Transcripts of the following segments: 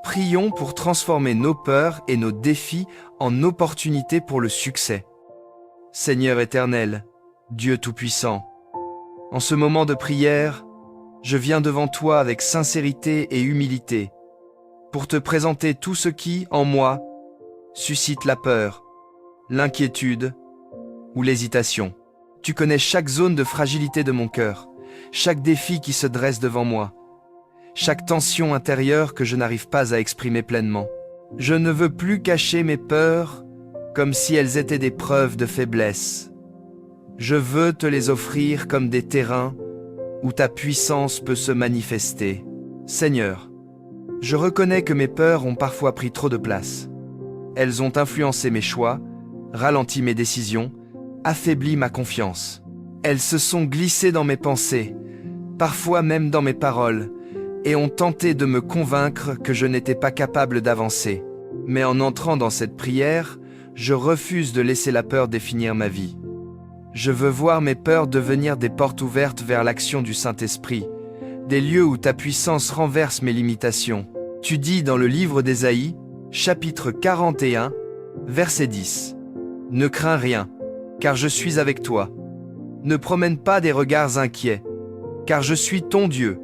prions pour transformer nos peurs et nos défis en opportunités pour le succès. Seigneur éternel, Dieu Tout-Puissant, en ce moment de prière, je viens devant toi avec sincérité et humilité, pour te présenter tout ce qui, en moi, suscite la peur, l'inquiétude ou l'hésitation. Tu connais chaque zone de fragilité de mon cœur, chaque défi qui se dresse devant moi, chaque tension intérieure que je n'arrive pas à exprimer pleinement. Je ne veux plus cacher mes peurs comme si elles étaient des preuves de faiblesse. Je veux te les offrir comme des terrains où ta puissance peut se manifester. Seigneur, je reconnais que mes peurs ont parfois pris trop de place. Elles ont influencé mes choix, ralenti mes décisions, affaibli ma confiance. Elles se sont glissées dans mes pensées, parfois même dans mes paroles, et ont tenté de me convaincre que je n'étais pas capable d'avancer. Mais en entrant dans cette prière, je refuse de laisser la peur définir ma vie. Je veux voir mes peurs devenir des portes ouvertes vers l'action du Saint-Esprit, des lieux où ta puissance renverse mes limitations. Tu dis dans le livre d'Ésaïe, chapitre 41, verset 10. « Ne crains rien, car je suis avec toi. Ne promène pas des regards inquiets, car je suis ton Dieu.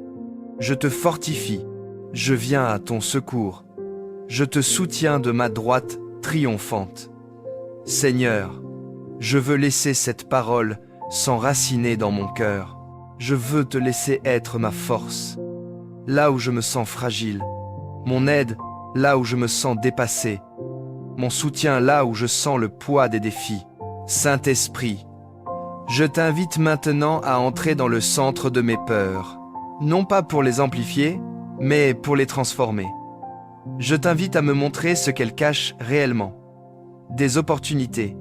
Je te fortifie, je viens à ton secours. Je te soutiens de ma droite triomphante. » Seigneur, je veux laisser cette parole s'enraciner dans mon cœur. Je veux te laisser être ma force, là où je me sens fragile, mon aide là où je me sens dépassé, mon soutien là où je sens le poids des défis. Saint-Esprit, je t'invite maintenant à entrer dans le centre de mes peurs, non pas pour les amplifier, mais pour les transformer. Je t'invite à me montrer ce qu'elles cachent réellement. Des opportunités,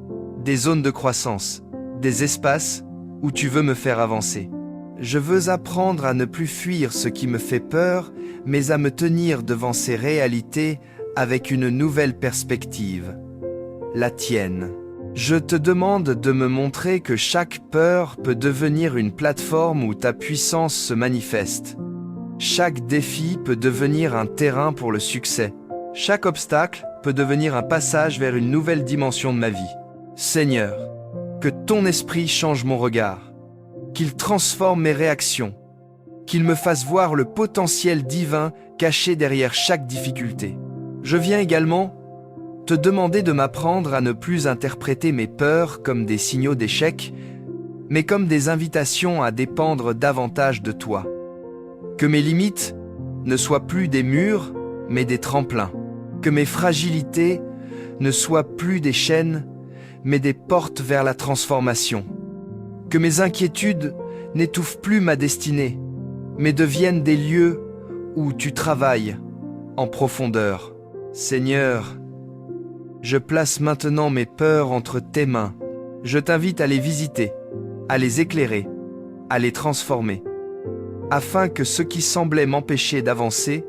des zones de croissance, des espaces où tu veux me faire avancer. Je veux apprendre à ne plus fuir ce qui me fait peur, mais à me tenir devant ces réalités avec une nouvelle perspective, la tienne. Je te demande de me montrer que chaque peur peut devenir une plateforme où ta puissance se manifeste. Chaque défi peut devenir un terrain pour le succès. Chaque obstacle peut devenir un passage vers une nouvelle dimension de ma vie. Seigneur, que ton esprit change mon regard, qu'il transforme mes réactions, qu'il me fasse voir le potentiel divin caché derrière chaque difficulté. Je viens également te demander de m'apprendre à ne plus interpréter mes peurs comme des signaux d'échec, mais comme des invitations à dépendre davantage de toi. Que mes limites ne soient plus des murs, mais des tremplins. Que mes fragilités ne soient plus des chaînes, mais des portes vers la transformation. Que mes inquiétudes n'étouffent plus ma destinée, mais deviennent des lieux où tu travailles en profondeur. Seigneur, je place maintenant mes peurs entre tes mains. Je t'invite à les visiter, à les éclairer, à les transformer, afin que ce qui semblait m'empêcher d'avancer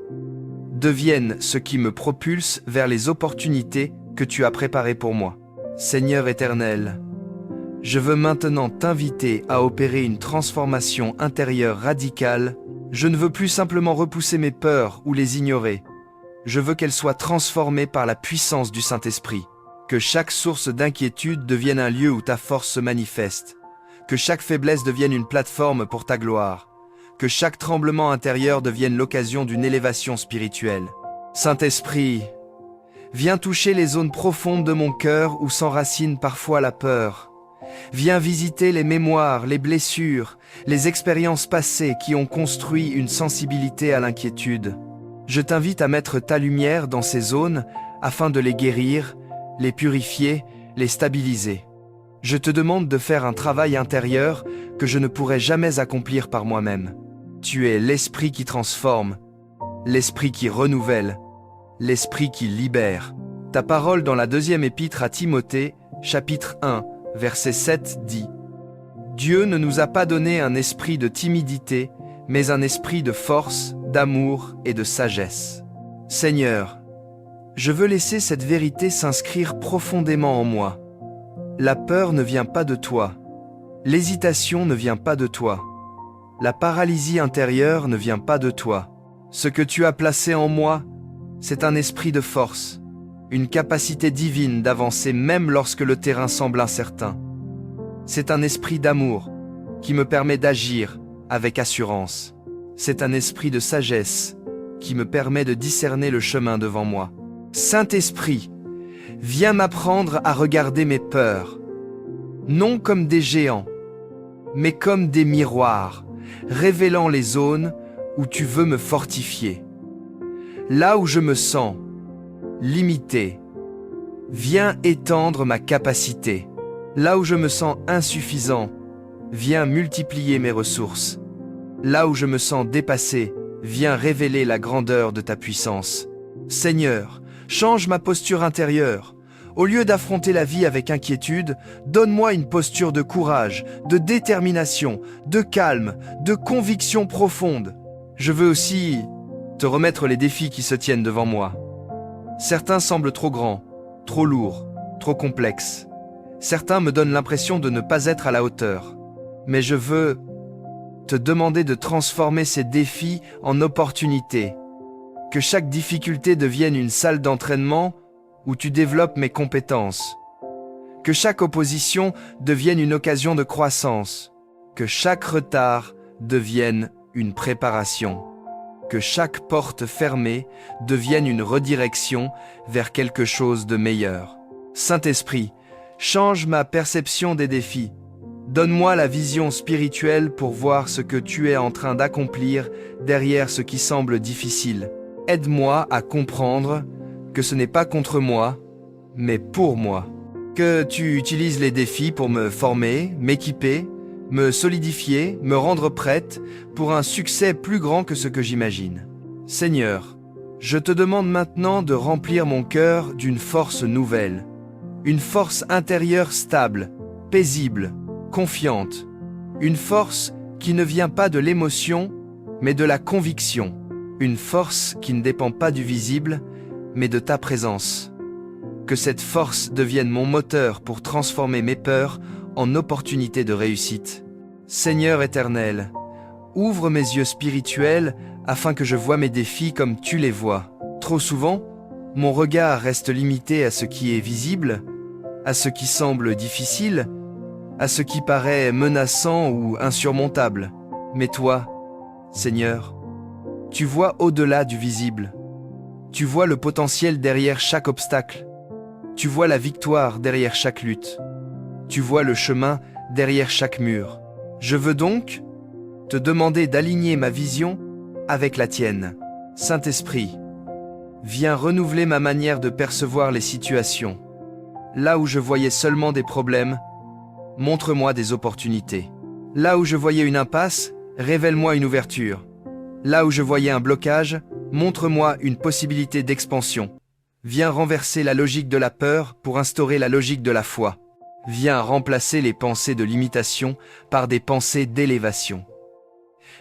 devienne ce qui me propulse vers les opportunités que tu as préparées pour moi. Seigneur éternel, je veux maintenant t'inviter à opérer une transformation intérieure radicale. Je ne veux plus simplement repousser mes peurs ou les ignorer. Je veux qu'elles soient transformées par la puissance du Saint-Esprit. Que chaque source d'inquiétude devienne un lieu où ta force se manifeste. Que chaque faiblesse devienne une plateforme pour ta gloire. Que chaque tremblement intérieur devienne l'occasion d'une élévation spirituelle. Saint-Esprit, viens toucher les zones profondes de mon cœur où s'enracine parfois la peur. Viens visiter les mémoires, les blessures, les expériences passées qui ont construit une sensibilité à l'inquiétude. Je t'invite à mettre ta lumière dans ces zones afin de les guérir, les purifier, les stabiliser. Je te demande de faire un travail intérieur que je ne pourrais jamais accomplir par moi-même. Tu es l'esprit qui transforme, l'esprit qui renouvelle, l'esprit qui libère. Ta parole dans la deuxième épître à Timothée, chapitre 1, verset 7 dit « Dieu ne nous a pas donné un esprit de timidité, mais un esprit de force, d'amour et de sagesse. » Seigneur, je veux laisser cette vérité s'inscrire profondément en moi. La peur ne vient pas de toi. L'hésitation ne vient pas de toi. La paralysie intérieure ne vient pas de toi. Ce que tu as placé en moi, C'est un esprit de force, une capacité divine d'avancer même lorsque le terrain semble incertain. C'est un esprit d'amour qui me permet d'agir avec assurance. C'est un esprit de sagesse qui me permet de discerner le chemin devant moi. Saint-Esprit, viens m'apprendre à regarder mes peurs, non comme des géants, mais comme des miroirs, révélant les zones où tu veux me fortifier. Là où je me sens limité, viens étendre ma capacité. Là où je me sens insuffisant, viens multiplier mes ressources. Là où je me sens dépassé, viens révéler la grandeur de ta puissance. Seigneur, change ma posture intérieure. Au lieu d'affronter la vie avec inquiétude, donne-moi une posture de courage, de détermination, de calme, de conviction profonde. Je veux aussi te remettre les défis qui se tiennent devant moi. Certains semblent trop grands, trop lourds, trop complexes. Certains me donnent l'impression de ne pas être à la hauteur. Mais je veux te demander de transformer ces défis en opportunités. Que chaque difficulté devienne une salle d'entraînement où tu développes mes compétences. Que chaque opposition devienne une occasion de croissance. Que chaque retard devienne une préparation. Que chaque porte fermée devienne une redirection vers quelque chose de meilleur. Saint-Esprit, change ma perception des défis. Donne-moi la vision spirituelle pour voir ce que tu es en train d'accomplir derrière ce qui semble difficile. Aide-moi à comprendre que ce n'est pas contre moi, mais pour moi. Que tu utilises les défis pour me former, m'équiper, me solidifier, me rendre prête pour un succès plus grand que ce que j'imagine. Seigneur, je te demande maintenant de remplir mon cœur d'une force nouvelle, une force intérieure stable, paisible, confiante, une force qui ne vient pas de l'émotion, mais de la conviction, une force qui ne dépend pas du visible, mais de ta présence. Que cette force devienne mon moteur pour transformer mes peurs en opportunités de réussite. Seigneur éternel, ouvre mes yeux spirituels afin que je voie mes défis comme tu les vois. Trop souvent, mon regard reste limité à ce qui est visible, à ce qui semble difficile, à ce qui paraît menaçant ou insurmontable. Mais toi, Seigneur, tu vois au-delà du visible. Tu vois le potentiel derrière chaque obstacle. Tu vois la victoire derrière chaque lutte. Tu vois le chemin derrière chaque mur. Je veux donc te demander d'aligner ma vision avec la tienne. Saint-Esprit, viens renouveler ma manière de percevoir les situations. Là où je voyais seulement des problèmes, montre-moi des opportunités. Là où je voyais une impasse, révèle-moi une ouverture. Là où je voyais un blocage, montre-moi une possibilité d'expansion. Viens renverser la logique de la peur pour instaurer la logique de la foi. Viens remplacer les pensées de limitation par des pensées d'élévation.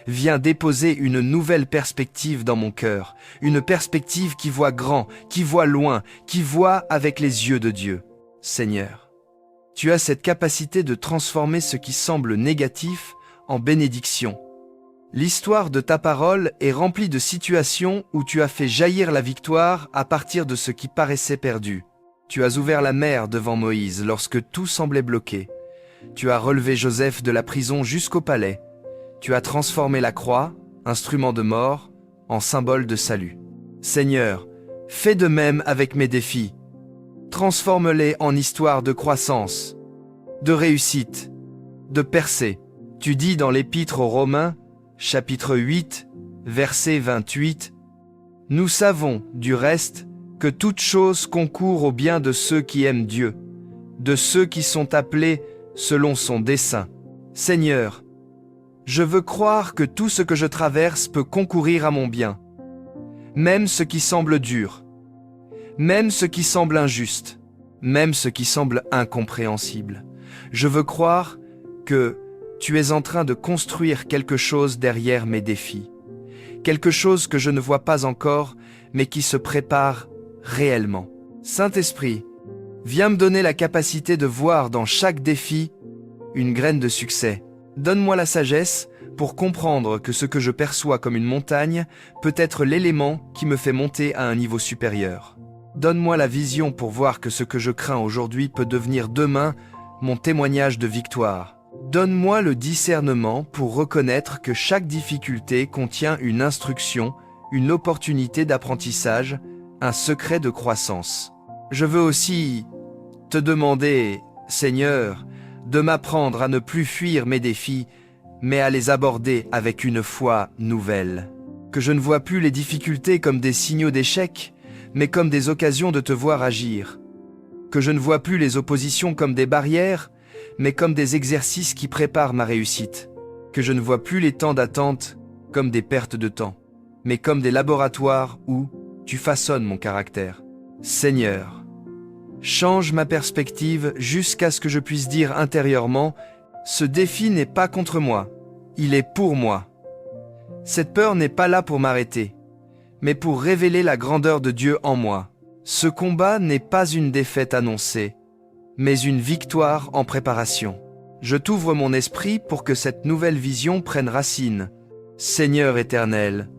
Viens déposer une nouvelle perspective dans mon cœur, une perspective qui voit grand, qui voit loin, qui voit avec les yeux de Dieu. Seigneur, tu as cette capacité de transformer ce qui semble négatif en bénédiction. L'histoire de ta parole est remplie de situations où tu as fait jaillir la victoire à partir de ce qui paraissait perdu. Tu as ouvert la mer devant Moïse lorsque tout semblait bloqué. Tu as relevé Joseph de la prison jusqu'au palais. Tu as transformé la croix, instrument de mort, en symbole de salut. Seigneur, fais de même avec mes défis. Transforme-les en histoire de croissance, de réussite, de percée. Tu dis dans l'Épître aux Romains, chapitre 8, verset 28, « Nous savons, du reste, que toute chose concourt au bien de ceux qui aiment Dieu, de ceux qui sont appelés selon son dessein. » Seigneur, je veux croire que tout ce que je traverse peut concourir à mon bien, même ce qui semble dur, même ce qui semble injuste, même ce qui semble incompréhensible. Je veux croire que tu es en train de construire quelque chose derrière mes défis, quelque chose que je ne vois pas encore, mais qui se prépare réellement. Saint-Esprit, viens me donner la capacité de voir dans chaque défi une graine de succès. Donne-moi la sagesse pour comprendre que ce que je perçois comme une montagne peut être l'élément qui me fait monter à un niveau supérieur. Donne-moi la vision pour voir que ce que je crains aujourd'hui peut devenir demain mon témoignage de victoire. Donne-moi le discernement pour reconnaître que chaque difficulté contient une instruction, une opportunité d'apprentissage, un secret de croissance. Je veux aussi te demander, Seigneur, de m'apprendre à ne plus fuir mes défis, mais à les aborder avec une foi nouvelle. Que je ne vois plus les difficultés comme des signaux d'échec, mais comme des occasions de te voir agir. Que je ne vois plus les oppositions comme des barrières, mais comme des exercices qui préparent ma réussite. Que je ne vois plus les temps d'attente comme des pertes de temps, mais comme des laboratoires où tu façonnes mon caractère. Seigneur, change ma perspective jusqu'à ce que je puisse dire intérieurement « Ce défi n'est pas contre moi, il est pour moi ». Cette peur n'est pas là pour m'arrêter, mais pour révéler la grandeur de Dieu en moi. Ce combat n'est pas une défaite annoncée, mais une victoire en préparation. Je t'ouvre mon esprit pour que cette nouvelle vision prenne racine. Seigneur éternel,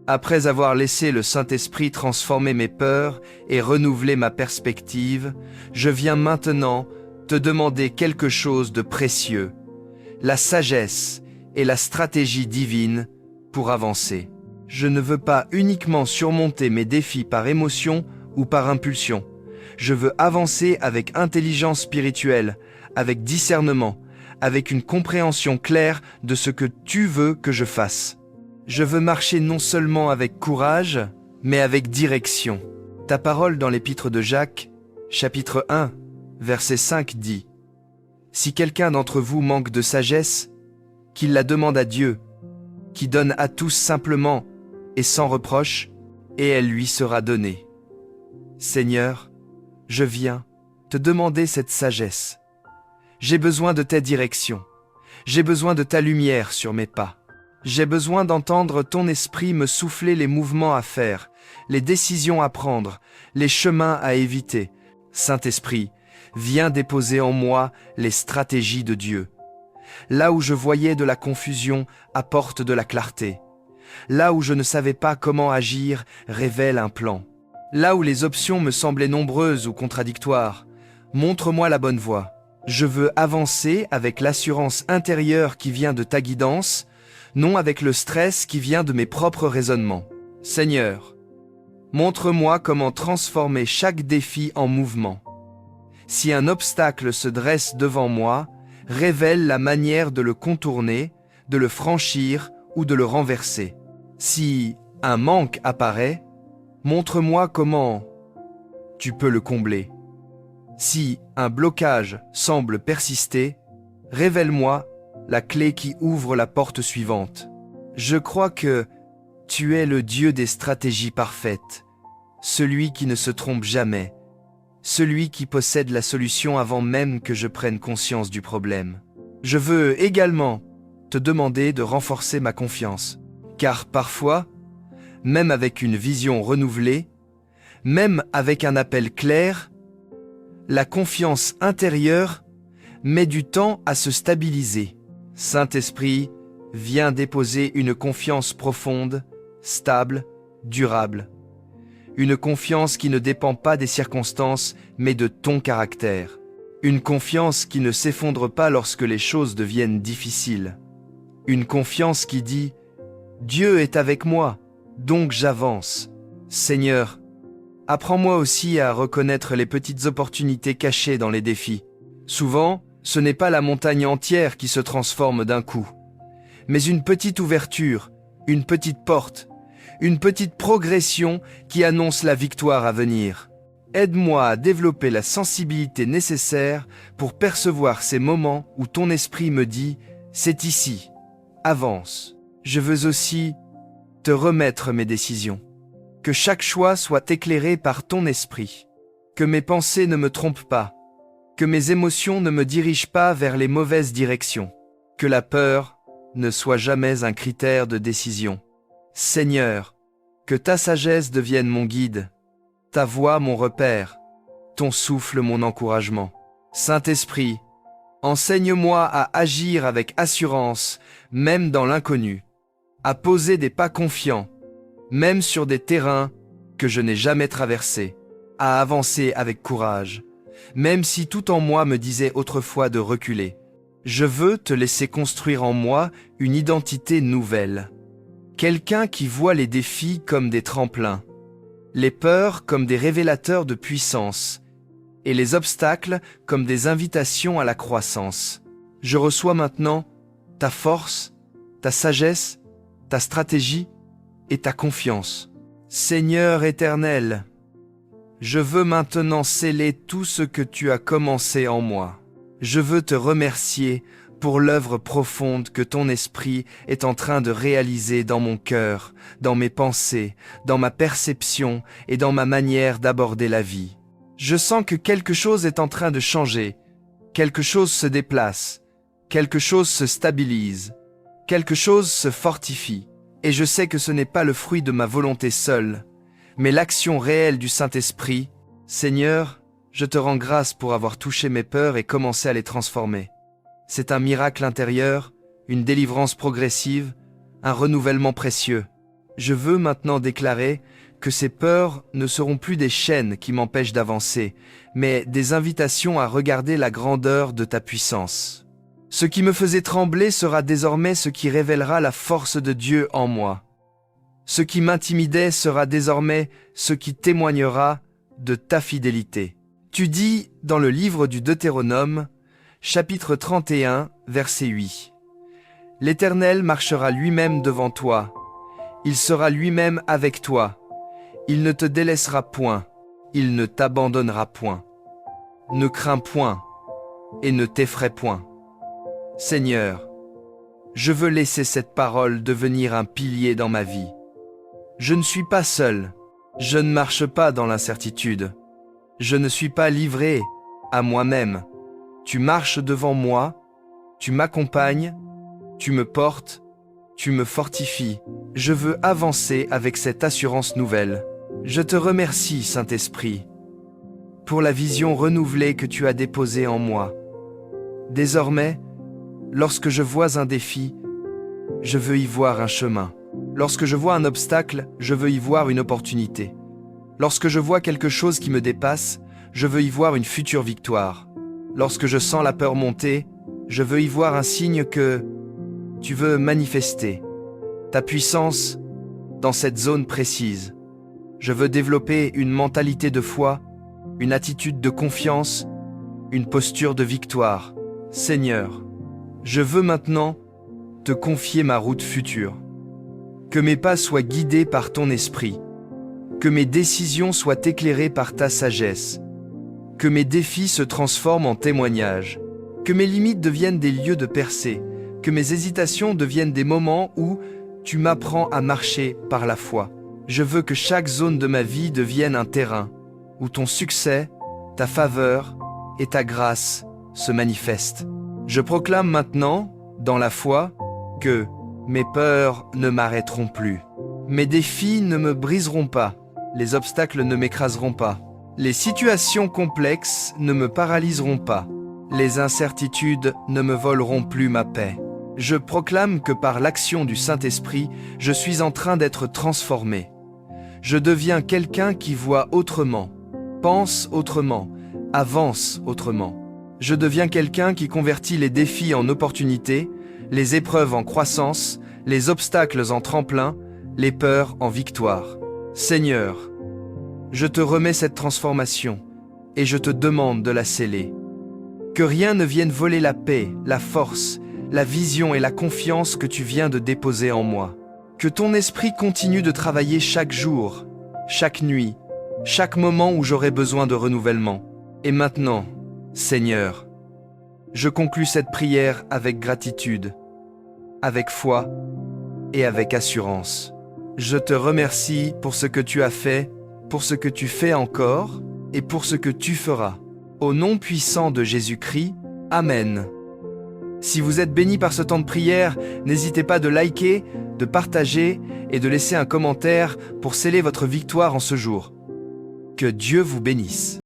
après avoir laissé le Saint-Esprit transformer mes peurs et renouveler ma perspective, je viens maintenant te demander quelque chose de précieux, la sagesse et la stratégie divine pour avancer. Je ne veux pas uniquement surmonter mes défis par émotion ou par impulsion. Je veux avancer avec intelligence spirituelle, avec discernement, avec une compréhension claire de ce que tu veux que je fasse. Je veux marcher non seulement avec courage, mais avec direction. Ta parole dans l'épître de Jacques, chapitre 1, verset 5 dit « Si quelqu'un d'entre vous manque de sagesse, qu'il la demande à Dieu, qui donne à tous simplement et sans reproche, et elle lui sera donnée. » Seigneur, je viens te demander cette sagesse. J'ai besoin de ta direction. J'ai besoin de ta lumière sur mes pas. J'ai besoin d'entendre ton esprit me souffler les mouvements à faire, les décisions à prendre, les chemins à éviter. Saint-Esprit, viens déposer en moi les stratégies de Dieu. Là où je voyais de la confusion, apporte de la clarté. Là où je ne savais pas comment agir, révèle un plan. Là où les options me semblaient nombreuses ou contradictoires, montre-moi la bonne voie. Je veux avancer avec l'assurance intérieure qui vient de ta guidance, non avec le stress qui vient de mes propres raisonnements. Seigneur, montre-moi comment transformer chaque défi en mouvement. Si un obstacle se dresse devant moi, révèle la manière de le contourner, de le franchir ou de le renverser. Si un manque apparaît, montre-moi comment tu peux le combler. Si un blocage semble persister, révèle-moi la clé qui ouvre la porte suivante. Je crois que tu es le Dieu des stratégies parfaites, celui qui ne se trompe jamais, celui qui possède la solution avant même que je prenne conscience du problème. Je veux également te demander de renforcer ma confiance, car parfois, même avec une vision renouvelée, même avec un appel clair, la confiance intérieure met du temps à se stabiliser. Saint-Esprit, viens déposer une confiance profonde, stable, durable. Une confiance qui ne dépend pas des circonstances, mais de ton caractère. Une confiance qui ne s'effondre pas lorsque les choses deviennent difficiles. Une confiance qui dit « Dieu est avec moi, donc j'avance. » Seigneur, apprends-moi aussi à reconnaître les petites opportunités cachées dans les défis. Souvent, ce n'est pas la montagne entière qui se transforme d'un coup, mais une petite ouverture, une petite porte, une petite progression qui annonce la victoire à venir. Aide-moi à développer la sensibilité nécessaire pour percevoir ces moments où ton esprit me dit « c'est ici, avance ». Je veux aussi te remettre mes décisions. Que chaque choix soit éclairé par ton esprit. Que mes pensées ne me trompent pas. Que mes émotions ne me dirigent pas vers les mauvaises directions. Que la peur ne soit jamais un critère de décision. Seigneur, que ta sagesse devienne mon guide, ta voix mon repère, ton souffle mon encouragement. Saint-Esprit, enseigne-moi à agir avec assurance, même dans l'inconnu, à poser des pas confiants, même sur des terrains que je n'ai jamais traversés, à avancer avec courage, même si tout en moi me disait autrefois de reculer. Je veux te laisser construire en moi une identité nouvelle. Quelqu'un qui voit les défis comme des tremplins, les peurs comme des révélateurs de puissance, et les obstacles comme des invitations à la croissance. Je reçois maintenant ta force, ta sagesse, ta stratégie et ta confiance. Seigneur éternel, je veux maintenant sceller tout ce que tu as commencé en moi. Je veux te remercier pour l'œuvre profonde que ton esprit est en train de réaliser dans mon cœur, dans mes pensées, dans ma perception et dans ma manière d'aborder la vie. Je sens que quelque chose est en train de changer, quelque chose se déplace, quelque chose se stabilise, quelque chose se fortifie. Et je sais que ce n'est pas le fruit de ma volonté seule, mais l'action réelle du Saint-Esprit. Seigneur, je te rends grâce pour avoir touché mes peurs et commencé à les transformer. C'est un miracle intérieur, une délivrance progressive, un renouvellement précieux. Je veux maintenant déclarer que ces peurs ne seront plus des chaînes qui m'empêchent d'avancer, mais des invitations à regarder la grandeur de ta puissance. Ce qui me faisait trembler sera désormais ce qui révélera la force de Dieu en moi. Ce qui m'intimidait sera désormais ce qui témoignera de ta fidélité. Tu dis dans le livre du Deutéronome, chapitre 31, verset 8. « L'Éternel marchera lui-même devant toi. Il sera lui-même avec toi. Il ne te délaissera point. Il ne t'abandonnera point. Ne crains point et ne t'effraie point. » Seigneur, je veux laisser cette parole devenir un pilier dans ma vie. Je ne suis pas seul. Je ne marche pas dans l'incertitude. Je ne suis pas livré à moi-même. Tu marches devant moi, tu m'accompagnes, tu me portes, tu me fortifies. Je veux avancer avec cette assurance nouvelle. Je te remercie, Saint-Esprit, pour la vision renouvelée que tu as déposée en moi. Désormais, lorsque je vois un défi, je veux y voir un chemin. Lorsque je vois un obstacle, je veux y voir une opportunité. Lorsque je vois quelque chose qui me dépasse, je veux y voir une future victoire. Lorsque je sens la peur monter, je veux y voir un signe que tu veux manifester ta puissance dans cette zone précise. Je veux développer une mentalité de foi, une attitude de confiance, une posture de victoire. Seigneur, je veux maintenant te confier ma route future. Que mes pas soient guidés par ton esprit. Que mes décisions soient éclairées par ta sagesse. Que mes défis se transforment en témoignages. Que mes limites deviennent des lieux de percée. Que mes hésitations deviennent des moments où tu m'apprends à marcher par la foi. Je veux que chaque zone de ma vie devienne un terrain où ton succès, ta faveur et ta grâce se manifestent. Je proclame maintenant, dans la foi, que mes peurs ne m'arrêteront plus. Mes défis ne me briseront pas. Les obstacles ne m'écraseront pas. Les situations complexes ne me paralyseront pas. Les incertitudes ne me voleront plus ma paix. Je proclame que par l'action du Saint-Esprit, je suis en train d'être transformé. Je deviens quelqu'un qui voit autrement, pense autrement, avance autrement. Je deviens quelqu'un qui convertit les défis en opportunités, les épreuves en croissance, les obstacles en tremplin, les peurs en victoire. Seigneur, je te remets cette transformation et je te demande de la sceller. Que rien ne vienne voler la paix, la force, la vision et la confiance que tu viens de déposer en moi. Que ton esprit continue de travailler chaque jour, chaque nuit, chaque moment où j'aurai besoin de renouvellement. Et maintenant, Seigneur, je conclus cette prière avec gratitude, avec foi et avec assurance. Je te remercie pour ce que tu as fait, pour ce que tu fais encore et pour ce que tu feras. Au nom puissant de Jésus-Christ, Amen. Si vous êtes béni par ce temps de prière, n'hésitez pas de liker, de partager et de laisser un commentaire pour sceller votre victoire en ce jour. Que Dieu vous bénisse.